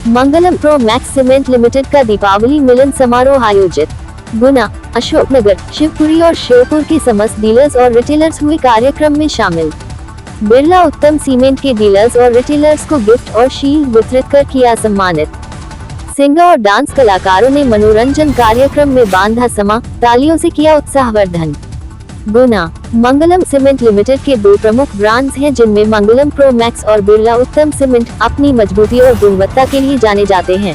मंगलम pro max cement limited का दीपावली मिलन समारोह आयोजित। गुना, अशोकनगर, शिवपुरी और श्योपुर के समस्त डीलर्स और रिटेलर्स हुए कार्यक्रम में शामिल। बिरला उत्तम सीमेंट के डीलर्स और रिटेलर्स को गिफ्ट और शील्ड वितरित कर किया सम्मानित। सिंगर और डांस कलाकारों ने मनोरंजन कार्यक्रम में बांधा समा, तालियों से किया उत्साहवर्धन। गुना, मंगलम सीमेंट लिमिटेड के दो प्रमुख ब्रांड्स हैं जिनमें मंगलम प्रो मैक्स और बिरला उत्तम सीमेंट अपनी मजबूती और गुणवत्ता के लिए जाने जाते हैं।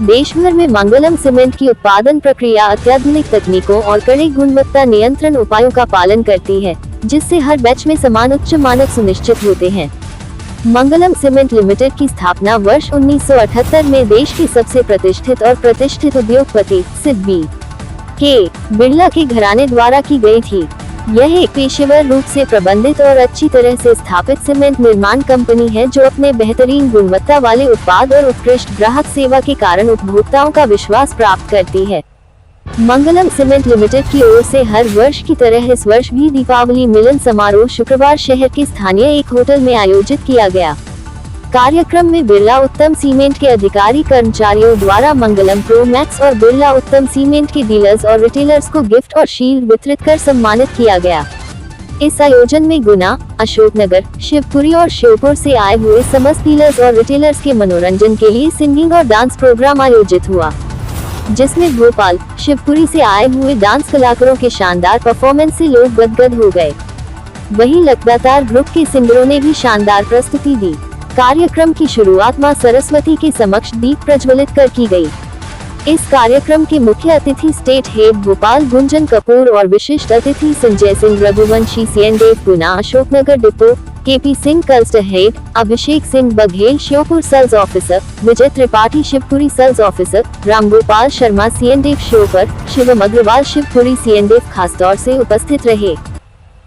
देश भर में मंगलम सीमेंट की उत्पादन प्रक्रिया अत्याधुनिक तकनीकों और कड़े गुणवत्ता नियंत्रण उपायों का पालन करती है, जिससे हर बैच में समान उच्च मानक सुनिश्चित होते हैं। मंगलम सीमेंट लिमिटेड की स्थापना वर्ष 1978 में देश के सबसे प्रतिष्ठित उद्योगपति सिद्ध के बिरला के घराने द्वारा की गई थी। यह एक पेशेवर रूप से प्रबंधित और अच्छी तरह से स्थापित सीमेंट निर्माण कंपनी है जो अपने बेहतरीन गुणवत्ता वाले उत्पाद और उत्कृष्ट ग्राहक सेवा के कारण उपभोक्ताओं का विश्वास प्राप्त करती है। मंगलम सीमेंट लिमिटेड की ओर से हर वर्ष की तरह इस वर्ष भी दीपावली मिलन समारोह शुक्रवार शहर के स्थानीय एक होटल में आयोजित किया गया। कार्यक्रम में बिरला उत्तम सीमेंट के अधिकारी कर्मचारियों द्वारा मंगलम प्रो मैक्स और बिरला उत्तम सीमेंट के डीलर्स और रिटेलर्स को गिफ्ट और शील्ड वितरित कर सम्मानित किया गया। इस आयोजन में गुना, अशोकनगर, शिवपुरी और श्योपुर से आए हुए समस्त डीलर्स और रिटेलर्स के मनोरंजन के लिए सिंगिंग और डांस प्रोग्राम आयोजित हुआ, जिसमें भोपाल, शिवपुरी से आए हुए डांस कलाकारों के शानदार परफॉर्मेंस से लोग गदगद हो गए। वहीं लगातार ग्रुप के सिंगरों ने भी शानदार प्रस्तुति दी। कार्यक्रम की शुरुआत मां सरस्वती के समक्ष दीप प्रज्वलित कर की गई। इस कार्यक्रम के मुख्य अतिथि स्टेट हेड भोपाल गुंजन कपूर और विशिष्ट अतिथि संजय सिंह रघुवंशी सीएनडेफ Guna Ashoknagar depot, KP Singh cluster head, Abhishek Singh Baghel Sheopur sales officer, Vijay Tripathi Shivpuri sales officer, Ramgopal Sharma सीएनडेफ श्योपुर, शिवम अग्रवाल शिवपुरी सीएनडेफ खासतौर से उपस्थित रहे।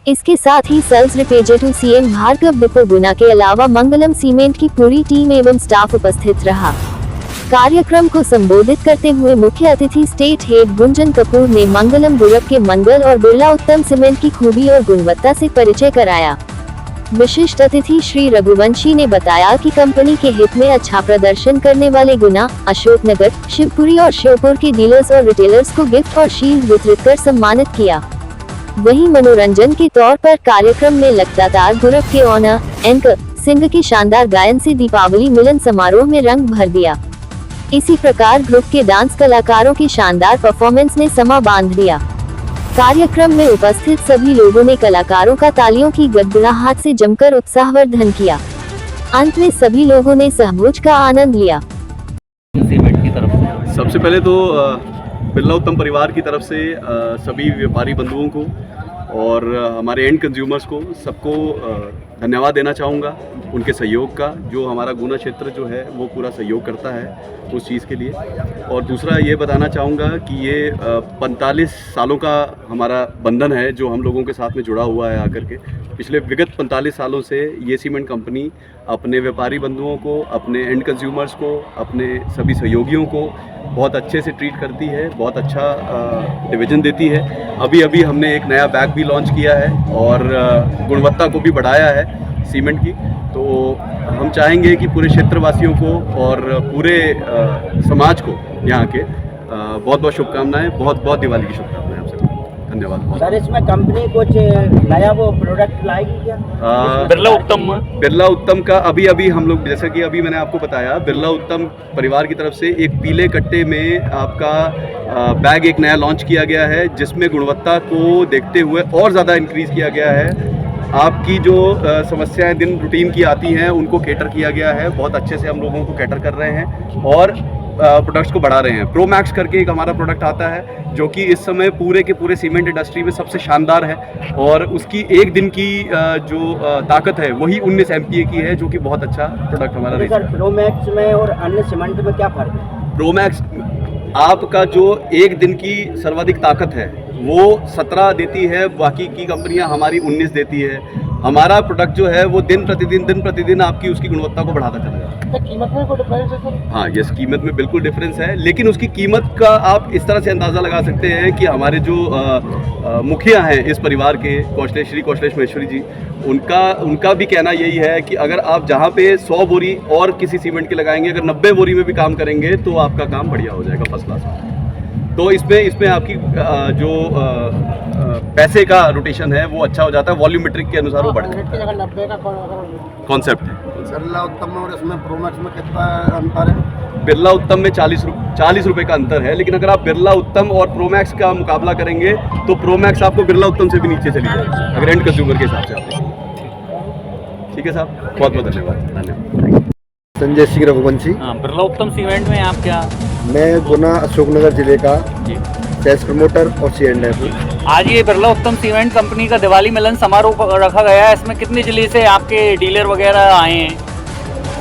इसके साथ ही sales representative CM Bhargava depot Guna के अलावा मंगलम सीमेंट की पूरी टीम एवं स्टाफ उपस्थित रहा। कार्यक्रम को संबोधित करते हुए मुख्य अतिथि स्टेट हेड गुंजन कपूर ने मंगलम ग्रुप के मंगल और बिरला उत्तम सीमेंट की खूबी और गुणवत्ता से परिचय कराया। विशिष्ट अतिथि श्री रघुवंशी ने बताया कि कंपनी के हित में अच्छा प्रदर्शन करने वाले गुना, अशोकनगर, शिवपुरी और श्योपुर के डीलर्स और रिटेलर्स को गिफ्ट और शील्ड वितरित कर सम्मानित किया। वहीं मनोरंजन के तौर पर कार्यक्रम में लगातार ग्रुप के ऑनर एंकर सिंह के शानदार गायन से दीपावली मिलन समारोह में रंग भर दिया। इसी प्रकार ग्रुप के डांस कलाकारों की शानदार परफॉर्मेंस ने समा बांध दिया। कार्यक्रम में उपस्थित सभी लोगों ने कलाकारों का तालियों की गड़गड़ाहट से जमकर उत्साहवर्धन किया। अंत में सभी लोगों ने सहभोज का आनंद लिया। सबसे पहले तो बिरला उत्तम परिवार की तरफ से सभी व्यापारी बंधुओं को और हमारे एंड कंज्यूमर्स को सबको धन्यवाद देना चाहूँगा उनके सहयोग का, जो हमारा गुना क्षेत्र जो है वो पूरा सहयोग करता है उस चीज़ के लिए। और दूसरा ये बताना चाहूँगा कि ये 45 सालों का हमारा बंधन है जो हम लोगों के साथ में जुड़ा हुआ है आकर के। पिछले विगत 45 सालों से ये सीमेंट कंपनी अपने व्यापारी बंधुओं को, अपने एंड कंज्यूमर्स को, अपने सभी सहयोगियों को बहुत अच्छे से ट्रीट करती है, बहुत अच्छा डिवीज़न देती है। अभी हमने एक नया बैग भी लॉन्च किया है और गुणवत्ता को भी बढ़ाया है सीमेंट की। तो हम चाहेंगे कि पूरे क्षेत्रवासियों को और पूरे समाज को यहाँ के बहुत बहुत शुभकामनाएं, बहुत बहुत दिवाली की शुभकामनाएं आपसे। धन्यवाद सर। इसमें कंपनी कुछ नया वो प्रोडक्ट लाएगी क्या? बिरला उत्तम का अभी हम लोग, जैसे कि अभी मैंने आपको बताया, बिरला उत्तम परिवार की तरफ से एक पीले कट्टे में आपका बैग एक नया लॉन्च किया गया है, जिसमें गुणवत्ता को देखते हुए और ज़्यादा इंक्रीज़ किया गया है। आपकी जो समस्याएं दिन रूटीन की आती हैं उनको कैटर किया गया है, बहुत अच्छे से हम लोगों को कैटर कर रहे हैं और प्रोडक्ट्स को बढ़ा रहे हैं। प्रो मैक्स करके एक हमारा प्रोडक्ट आता है जो कि इस समय पूरे के पूरे सीमेंट इंडस्ट्री में सबसे शानदार है और उसकी एक दिन की जो ताकत है वही 19 MPa की है, जो कि बहुत अच्छा प्रोडक्ट हमारा। सर, प्रो मैक्स में और अन्य सीमेंट में क्या फ़र्क है? प्रो मैक्स आपका जो एक दिन की सर्वाधिक ताकत है वो 17 देती है, बाकी की कंपनियां हमारी 19 देती है। हमारा प्रोडक्ट जो है वो दिन प्रतिदिन आपकी उसकी गुणवत्ता को बढ़ाता चला जाता है। कीमत में कोई डिफरेंस है सर? हाँ, यस, कीमत में बिल्कुल डिफरेंस है, लेकिन उसकी कीमत का आप इस तरह से अंदाज़ा लगा सकते हैं कि हमारे जो मुखिया हैं इस परिवार के, श्री कौशलेश महेश्वरी जी, उनका भी कहना यही है कि अगर आप जहाँ पे 100 बोरी और किसी सीमेंट की लगाएंगे, अगर 90 बोरी में भी काम करेंगे तो आपका काम बढ़िया हो जाएगा, फर्स्ट क्लास। तो इसमें आपकी जो पैसे का रोटेशन है वो अच्छा हो जाता है, वॉल्यूमेट्रिक के अनुसार वो बढ़ जाता है। 90 का कॉन्सेप्ट है। बिरला उत्तम में और इसमें प्रोमैक्स में कितना अंतर है? बिरला उत्तम में 40 रुपये का अंतर है, लेकिन अगर आप बिरला उत्तम और प्रोमैक्स का मुकाबला करेंगे तो प्रोमैक्स आपको बिरला उत्तम से भी नीचे चली जाएगी, अगर एंड कंज्यूमर के हिसाब से आप देखें। ठीक है साहब, बहुत बहुत धन्यवाद। संजय सिंह रघुवंशी। हाँ, बिरला उत्तम सीमेंट में आप क्या? मैं गुना अशोकनगर जिले का सेल्स प्रमोटर और C&F। आज ये बिरला उत्तम सीमेंट कंपनी का दिवाली मिलन समारोह रखा गया है, इसमें कितने जिले से आपके डीलर वगैरह आए हैं?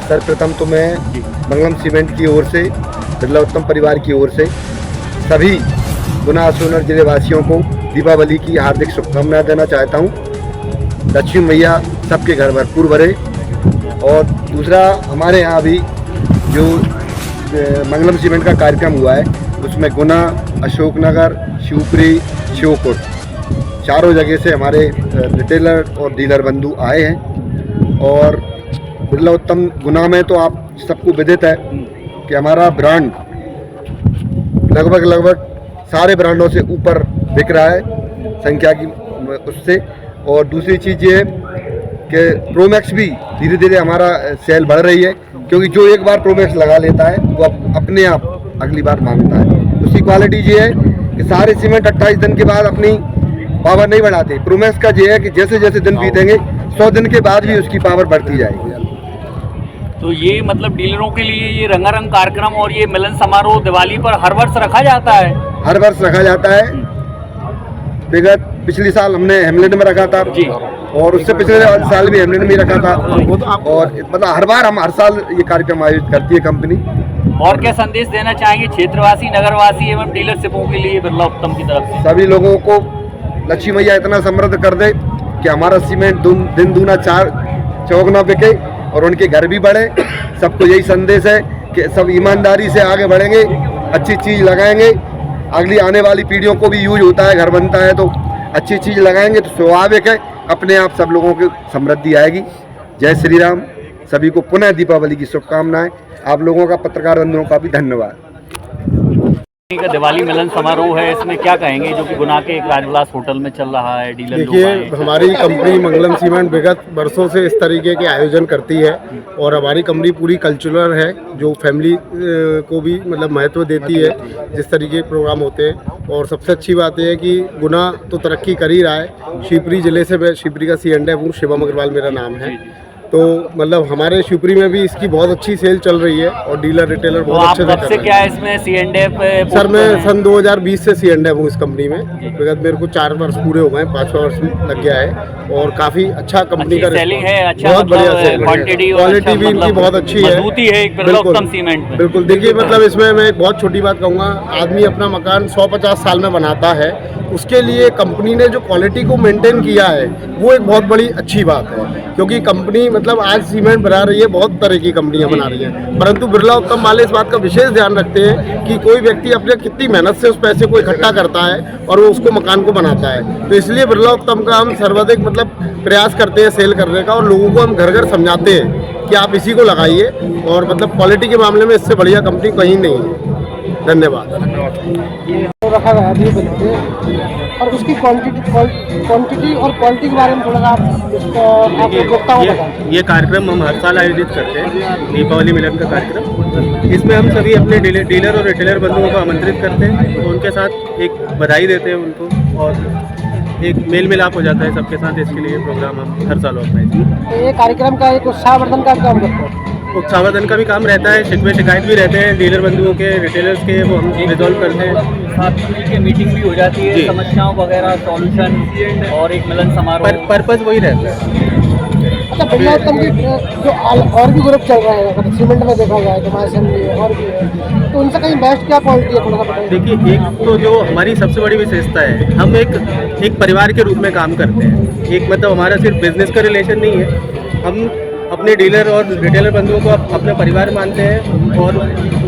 सर्वप्रथम तो मैं मंगलम सीमेंट की ओर से, बिरला उत्तम परिवार की ओर से सभी गुना अशोकनगर जिले वासियों को दीपावली की हार्दिक शुभकामनाएं देना चाहता हूं। लक्ष्मी मैया सबके घर भरपूर भरे। और दूसरा, हमारे यहाँ भी जो मंगलम सीमेंट का कार्यक्रम हुआ है उसमें गुना, अशोकनगर, शिवपुरी, श्योपुर चारों जगह से हमारे रिटेलर और डीलर बंधु आए हैं। और बिरला उत्तम गुना में तो आप सबको विदित है कि हमारा ब्रांड लगभग सारे ब्रांडों से ऊपर बिक रहा है संख्या की उससे। और दूसरी चीज़ ये है कि प्रोमैक्स भी धीरे धीरे हमारा सेल बढ़ रही है, क्योंकि जो एक बार प्रोमैक्स लगा लेता है वो अपने आप अगली बार मांगता है। उसकी क्वालिटी ये है कि सारे सीमेंट 28 दिन के बाद अपनी पावर नहीं बढ़ाते। प्रोमैक्स का ये है कि जैसे जैसे दिन बीतेंगे 100 दिन के बाद भी उसकी पावर बढ़ती जाएगी। तो ये मतलब डीलरों के लिए ये रंगारंग कार्यक्रम और ये मिलन समारोह दिवाली पर हर वर्ष रखा जाता है? हर वर्ष रखा जाता है। विगत पिछले साल हमने हेमलेट में रखा था जी, और उससे पिछले साल भी हेमलेट में रखा था। और मतलब हर साल ये कार्यक्रम आयोजित करती है कंपनी। और क्या संदेश देना चाहेंगे क्षेत्रवासी, नगरवासी एवं डीलरशिपों के लिए बिरला उत्तम की तरफ से? सभी लोगों को लक्ष्मी मैया इतना समृद्ध कर दे कि हमारा सीमेंट दिन दूना चार चौक ना बिके और उनके घर भी बढ़े। सबको यही संदेश है कि सब ईमानदारी से आगे बढ़ेंगे, अच्छी चीज़ लगाएंगे, अगली आने वाली पीढ़ियों को भी यूज होता है, घर बनता है तो अच्छी चीज़ लगाएंगे तो स्वाभाविक है अपने आप सब लोगों की समृद्धि आएगी। जय श्री राम। सभी को पुनः दीपावली की शुभकामनाएं। आप लोगों का, पत्रकार बंधुओं का भी धन्यवाद। का दिवाली मिलन समारोह है, इसमें क्या कहेंगे जो कि गुना के एक राजविलास होटल में चल रहा है? डीलर देखिए, हमारी कंपनी मंगलम सीमेंट विगत वर्षों से इस तरीके के आयोजन करती है और हमारी कंपनी पूरी कल्चरल है, जो फैमिली को भी मतलब महत्व देती है जिस तरीके के प्रोग्राम होते हैं। और सबसे अच्छी बात यह है कि गुना तो तरक्की कर ही रहा है। शिवपुरी ज़िले से मैं शिवपुरी का C&F हूँ, शिवम अग्रवाल मेरा नाम है। तो मतलब हमारे शिवपुरी में भी इसकी बहुत अच्छी सेल चल रही है और डीलर रिटेलर बहुत अच्छे से कर रहे हैं। क्या है इसमें C&F? सर मैं सन 2020 से C&F हूँ इस कंपनी में। विगत मेरे को 4 वर्ष पूरे हो गए, 5वां वर्ष लग गया है और काफ़ी अच्छा कंपनी का सेलिंग है, अच्छा बहुत बढ़िया सेल, क्वालिटी भी इनकी बहुत अच्छी है, मजबूती है बिरला उत्तम सीमेंट में। बिल्कुल। देखिए, मतलब इसमें मैं एक बहुत छोटी बात कहूँगा, आदमी अपना मकान 150 साल में बनाता है, उसके लिए कंपनी ने जो क्वालिटी को मेंटेन किया है वो एक बहुत बड़ी अच्छी बात है। क्योंकि कंपनी मतलब आज सीमेंट बना रही है, बहुत तरह की कंपनियां बना रही हैं, परंतु बिरला उत्तम वाले इस बात का विशेष ध्यान रखते हैं कि कोई व्यक्ति अपने कितनी मेहनत से उस पैसे को इकट्ठा करता है और वो उसको मकान को बनाता है। तो इसलिए बिरला उत्तम का हम सर्वाधिक मतलब प्रयास करते हैं सेल करने का, और लोगों को हम घर घर समझाते हैं कि आप इसी को लगाइए, और मतलब क्वालिटी के मामले में इससे बढ़िया कंपनी कहीं नहीं है। धन्यवाद। रखा गया दीपावली और उसकी क्वांटिटी और क्वालिटी के बारे में थोड़ा आप उपभोक्ताओं को बताएं। ये कार्यक्रम हम हर साल आयोजित करते हैं, दीपावली मिलन का कार्यक्रम। इसमें हम सभी अपने डीलर और रिटेलर बंधुओं को आमंत्रित करते हैं, तो उनके साथ एक बधाई देते हैं उनको और एक मेल मिलाप हो जाता है सबके साथ। इसके लिए प्रोग्राम हम हर साल ऑर्गेनाइज करते हैं। ये कार्यक्रम का एक उत्साहवर्धन का काम करते हैं, उत्साहवर्धन का भी काम रहता है, शिकवे शिकायत भी रहते हैं डीलर बंधुओं के, रिटेलर्स के, वो हम रिजॉल्व करते हैं। साथ मिलकर मीटिंग भी हो जाती है, समस्याओं वगैरह सॉल्यूशन, और एक मिलन समारोह। पर्पस वही रहता है। अच्छा, बिरला उत्तम की जो और भी ग्रुप चल रहे हैं, सीमेंट में देखा जाए तो और भी है, तो तो उनसे कहीं बेस्ट क्या क्वालिटी है, थोड़ा सा बताइए। देखिए, एक तो जो हमारी सबसे बड़ी विशेषता है, हम एक परिवार के रूप में काम करते हैं। एक मतलब हमारा सिर्फ बिजनेस का रिलेशन नहीं है, हम अपने डीलर और रिटेलर बंधुओं को अपना परिवार मानते हैं और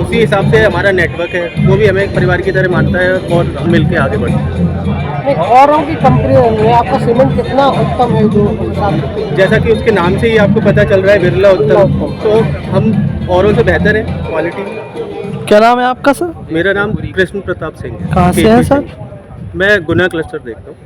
उसी हिसाब से हमारा नेटवर्क है वो भी हमें एक परिवार की तरह मानता है और हम मिल के आगे बढ़ते हैं। नहीं, औरों की कंपनी में आपका सीमेंट कितना उत्तम है जो हिसाब से? जैसा कि उसके नाम से ही आपको पता चल रहा है, बिरला उत्तम, तो हम औरों से बेहतर है क्वालिटी। क्या नाम है आपका सर? मेरा नाम कृष्ण प्रताप सिंह है। कहाँ से हैं सर? मैं गुना क्लस्टर देखता हूँ।